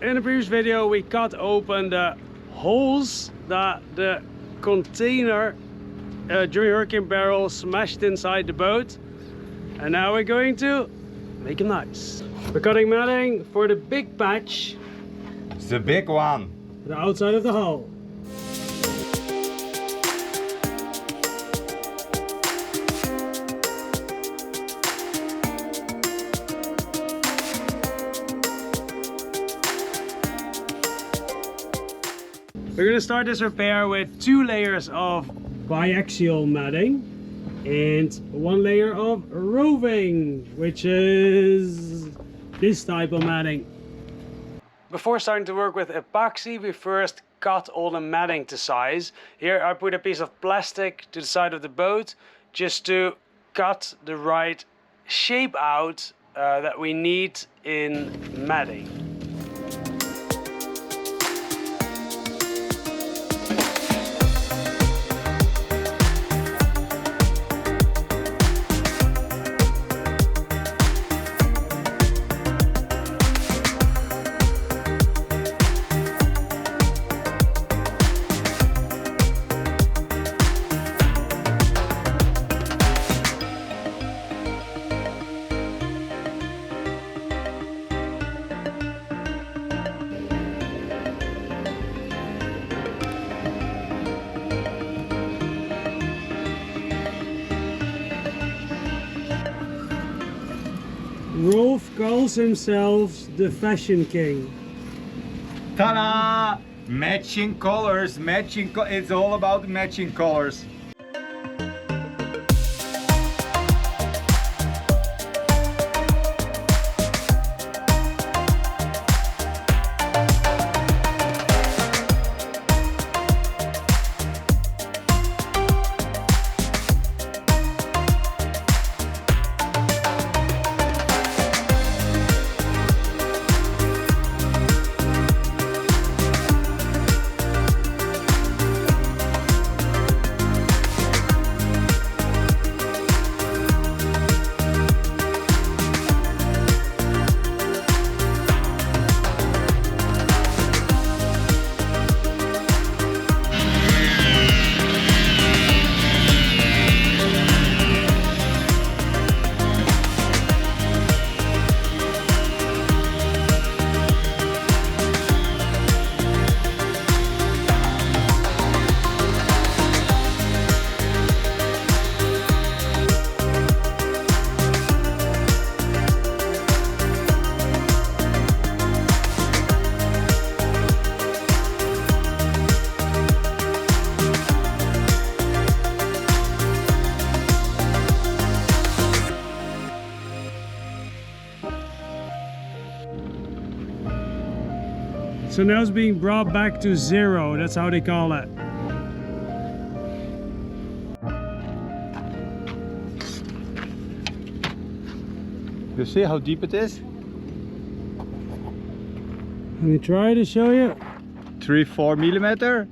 in the previous video we cut open the holes that the container during Hurricane Beryl smashed inside the boat, and now we're going to make them nice. We're cutting matting for the big patch. It's the big one. The outside of the hull. We're going to start this repair with 2 layers of biaxial matting and 1 layer of roving, which is this type of matting. Before starting to work with epoxy, we first cut all the matting to size. Here I put a piece of plastic to the side of the boat just to cut the right shape out that we need in matting. Rolf calls himself the fashion king. Ta-da! Matching colors, it's all about matching colors. So now it's being brought back to 0, that's how they call it. You see how deep it is? Let me try to show you. 3-4 millimeter.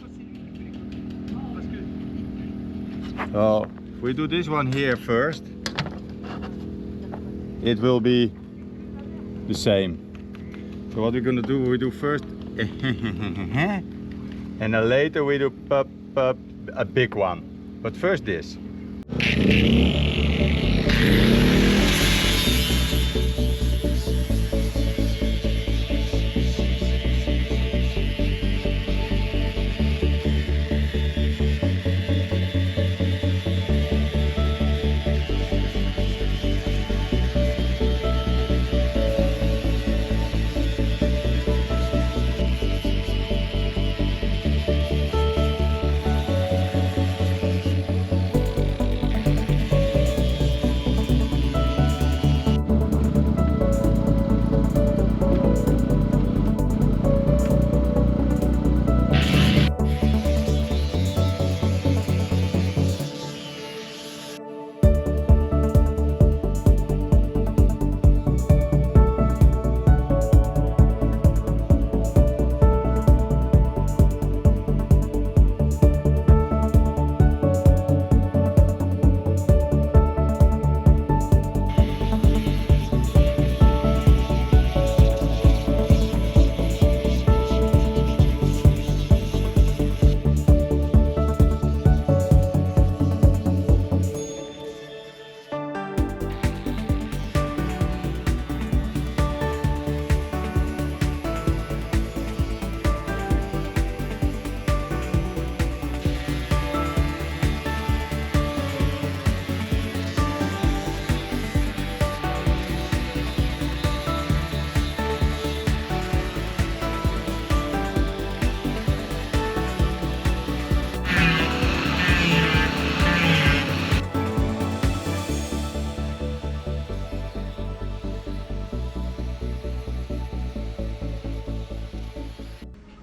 So if we do this one here first, it will be the same. So what we're gonna do, we do first and then later we do a big one. But first this.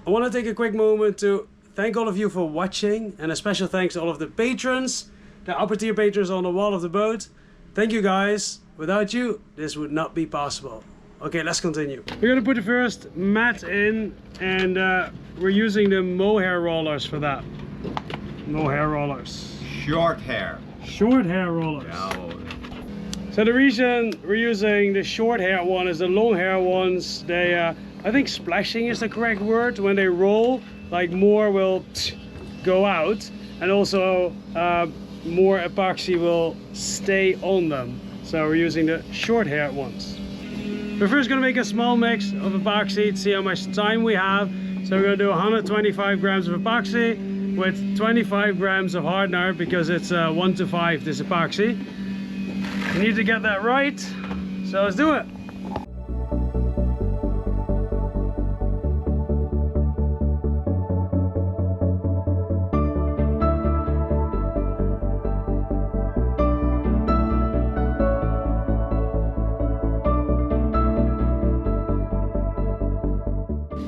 I want to take a quick moment to thank all of you for watching, and a special thanks to all of the patrons, the upper tier patrons on the wall of the boat. Thank you guys. Without you, this would not be possible. Okay, let's continue. We're gonna put the first mat in, and we're using the mohair rollers for that. Mohair rollers. Short hair. Short hair rollers. Yeah. So the reason we're using the short hair one is the long hair ones, they, I think splashing is the correct word. When they roll, like more will go out, and also more epoxy will stay on them. So we're using the short hair ones. We're first going to make a small mix of epoxy to see how much time we have. So we're going to do 125 grams of epoxy with 25 grams of hardener, because it's 1 to 5 this epoxy. We need to get that right, so let's do it.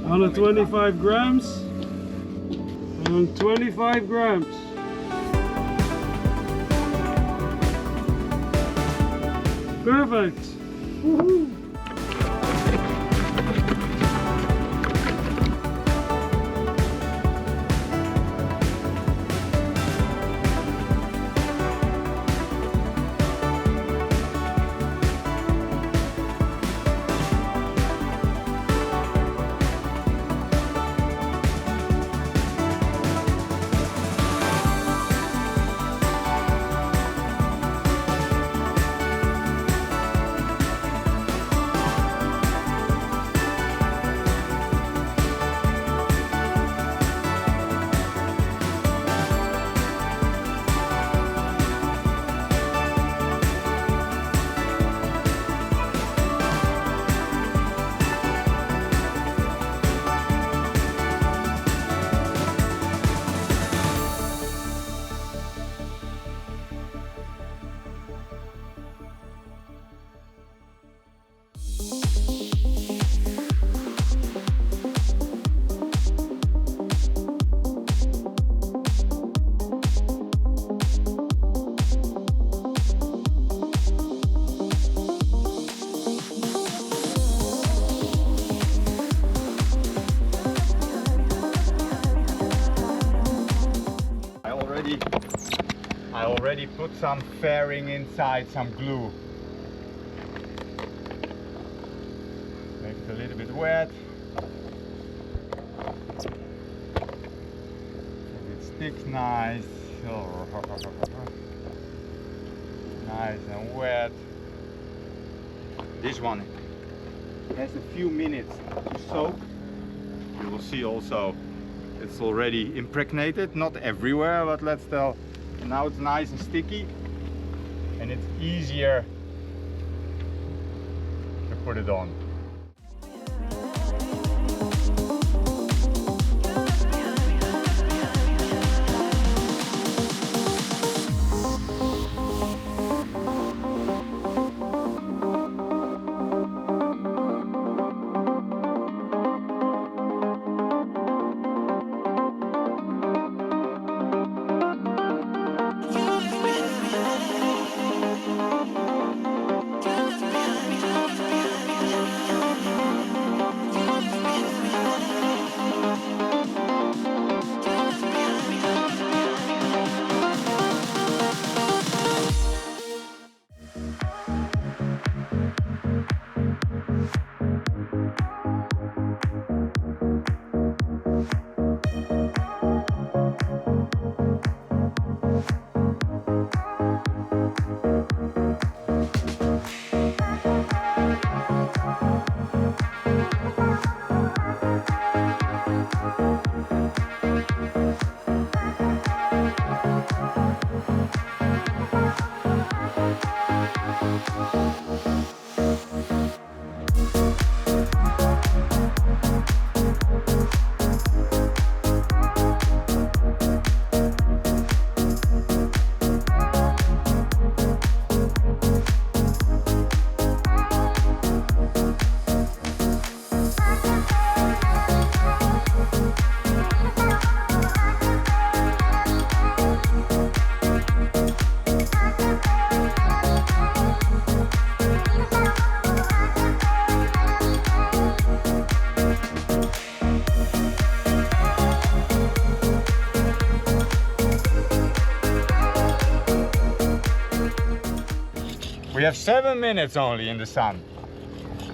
On 25 grams. And 25 grams. Perfect. Woohoo. I already put some fairing inside, some glue. Make it a little bit wet. It sticks nice. Nice and wet. This one has a few minutes to soak. You will see also it's already impregnated, not everywhere, but let's tell. Now it's nice and sticky, and it's easier to put it on. We have 7 minutes only in the sun.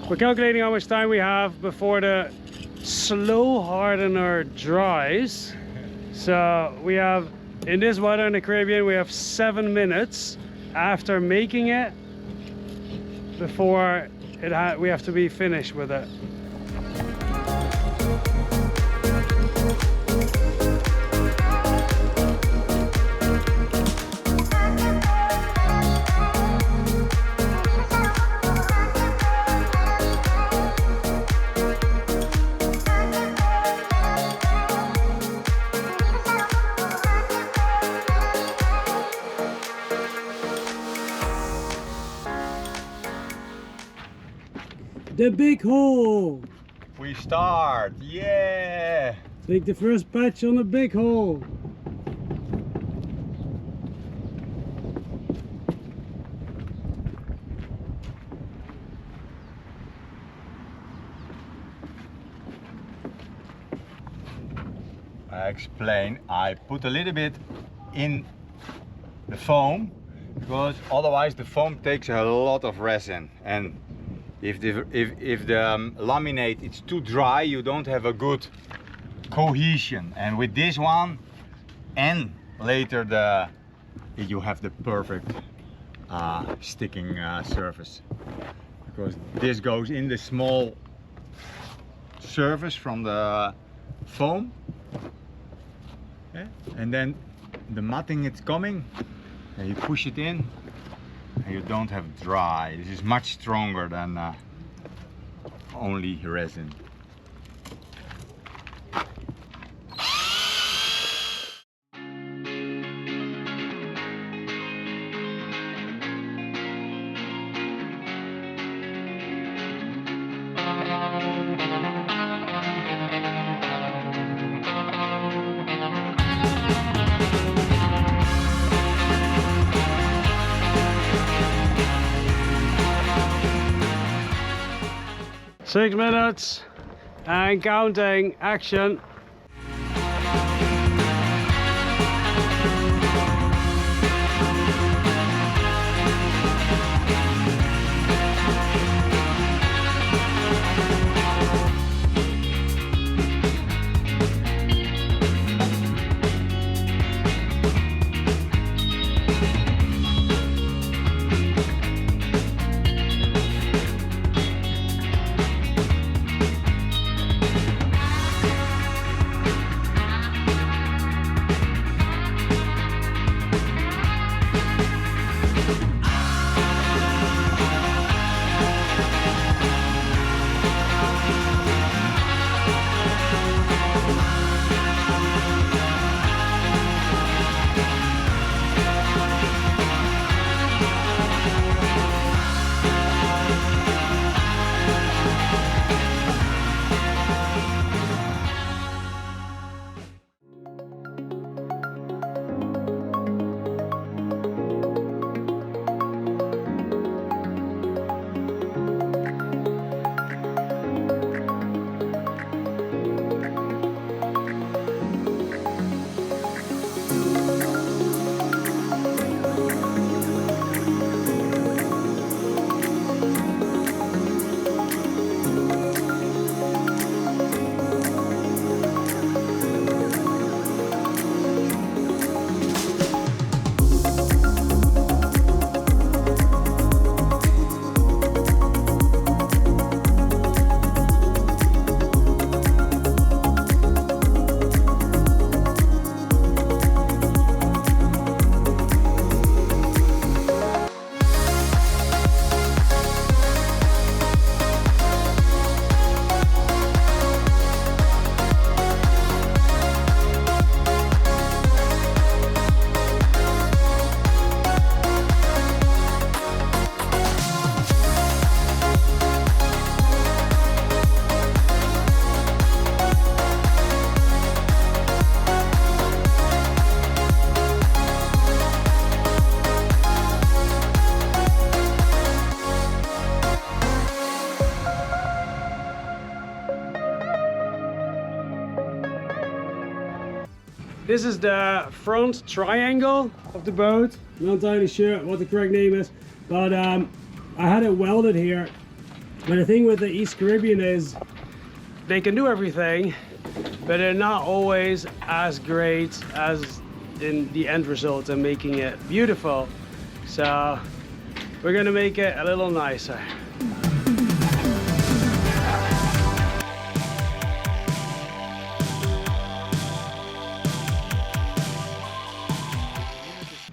We're calculating how much time we have before the slow hardener dries. So we have, in this weather in the Caribbean, we have 7 minutes after making it before we have to be finished with it. The big hole! We start, yeah! Take the first patch on the big hole. I explain, I put a little bit in the foam because otherwise the foam takes a lot of resin, and if the laminate is too dry, you don't have a good cohesion. And with this one, and later you have the perfect sticking surface, because this goes in the small surface from the foam, yeah? And then the matting is coming, and you push it in. You don't have dry. This is much stronger than only resin. Six minutes and counting. Action. This is the front triangle of the boat. I'm not entirely sure what the correct name is, but I had it welded here, but the thing with the East Caribbean is they can do everything, but they're not always as great as in the end result and making it beautiful. So we're gonna make it a little nicer.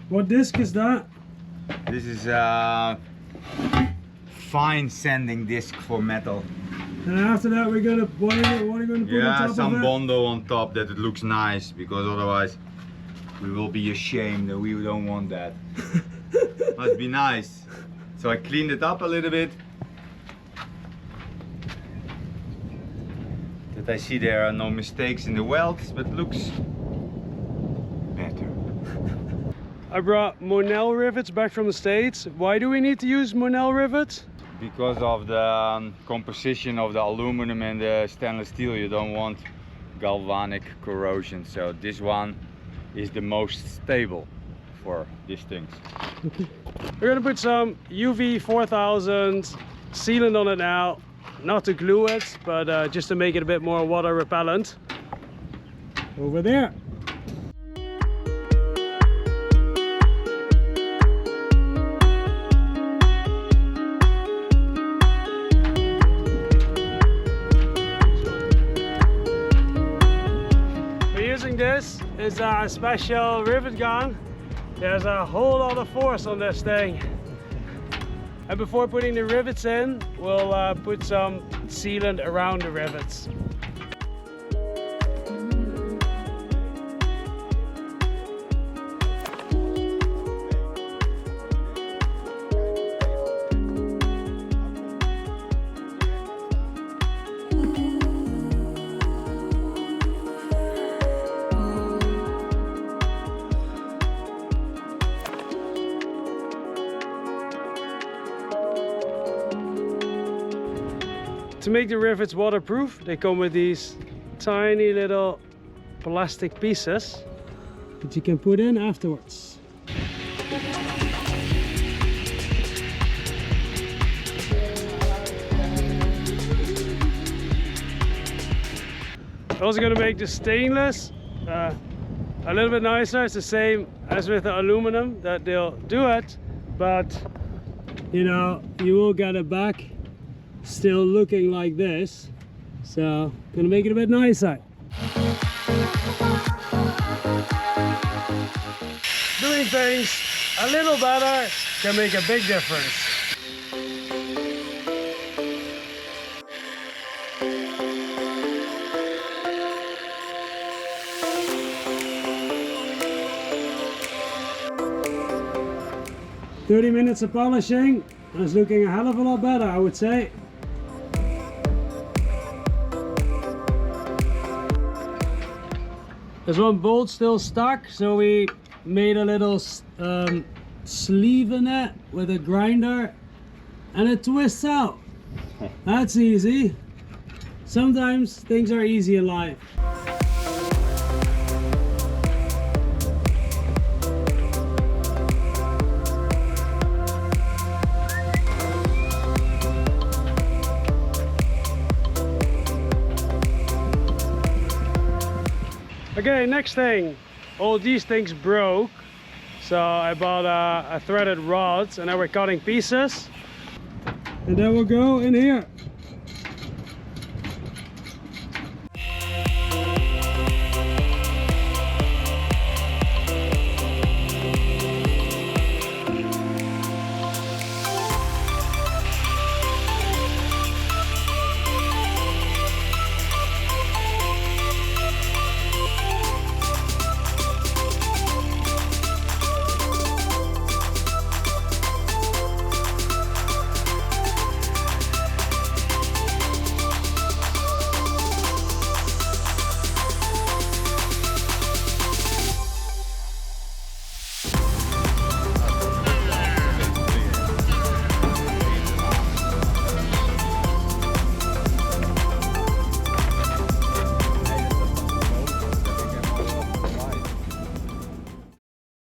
What disc is that? This is a fine sanding disc for metal. And after that we're gonna, what are you gonna put on top of it? Some Bondo on top that it looks nice, because otherwise we will be ashamed and we don't want that. Must be nice. So I cleaned it up a little bit. That I see there are no mistakes in the welds, but looks better. I brought Monel rivets back from the States. Why do we need to use Monel rivets? Because of the composition of the aluminum and the stainless steel, you don't want galvanic corrosion. So this one is the most stable for these things. Okay. We're gonna put some UV 4000 sealant on it now. Not to glue it, but just to make it a bit more water repellent. Over there. This is a special rivet gun. There's a whole lot of force on this thing. And before putting the rivets in, we'll put some sealant around the rivets. To make the rivets waterproof, they come with these tiny little plastic pieces that you can put in afterwards. Also going to make the stainless a little bit nicer. It's the same as with the aluminum, that they'll do it, but you know, you will get it back still looking like this, so gonna make it a bit nicer. Doing things a little better can make a big difference. "30 minutes of polishing, and it's looking a hell of a lot better, I would say. There's one bolt still stuck, so we made a little sleeve in it with a grinder, and it twists out. That's easy. Sometimes things are easy in life. Okay, next thing, all these things broke, so I bought a threaded rod, and now we're cutting pieces, and then we'll go in here.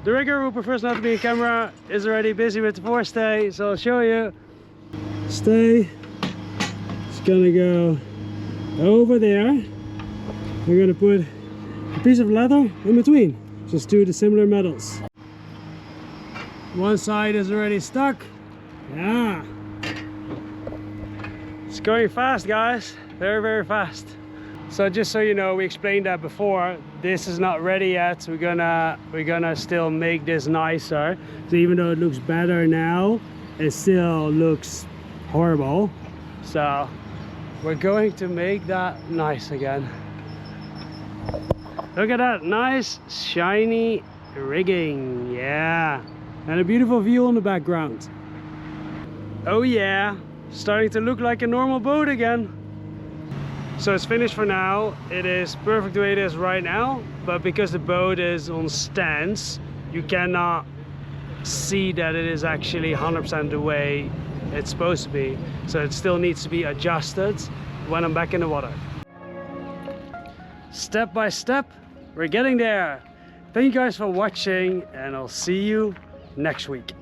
The rigger who prefers not to be in camera is already busy with the forestay, so I'll show you. stay. It's gonna go over there. We're gonna put a piece of leather in between. Just two dissimilar metals. One side is already stuck. Yeah. It's going fast, guys. Very, very fast. So just so you know, we explained that before. This is not ready yet. We're gonna still make this nicer. So even though it looks better now, it still looks horrible. So we're going to make that nice again. Look at that nice shiny rigging. Yeah, and a beautiful view on the background. Oh yeah, starting to look like a normal boat again. So it's finished for now. It is perfect the way it is right now, but because the boat is on stands, you cannot see that it is actually 100% the way it's supposed to be. So it still needs to be adjusted when I'm back in the water. Step by step, we're getting there. Thank you guys for watching, and I'll see you next week.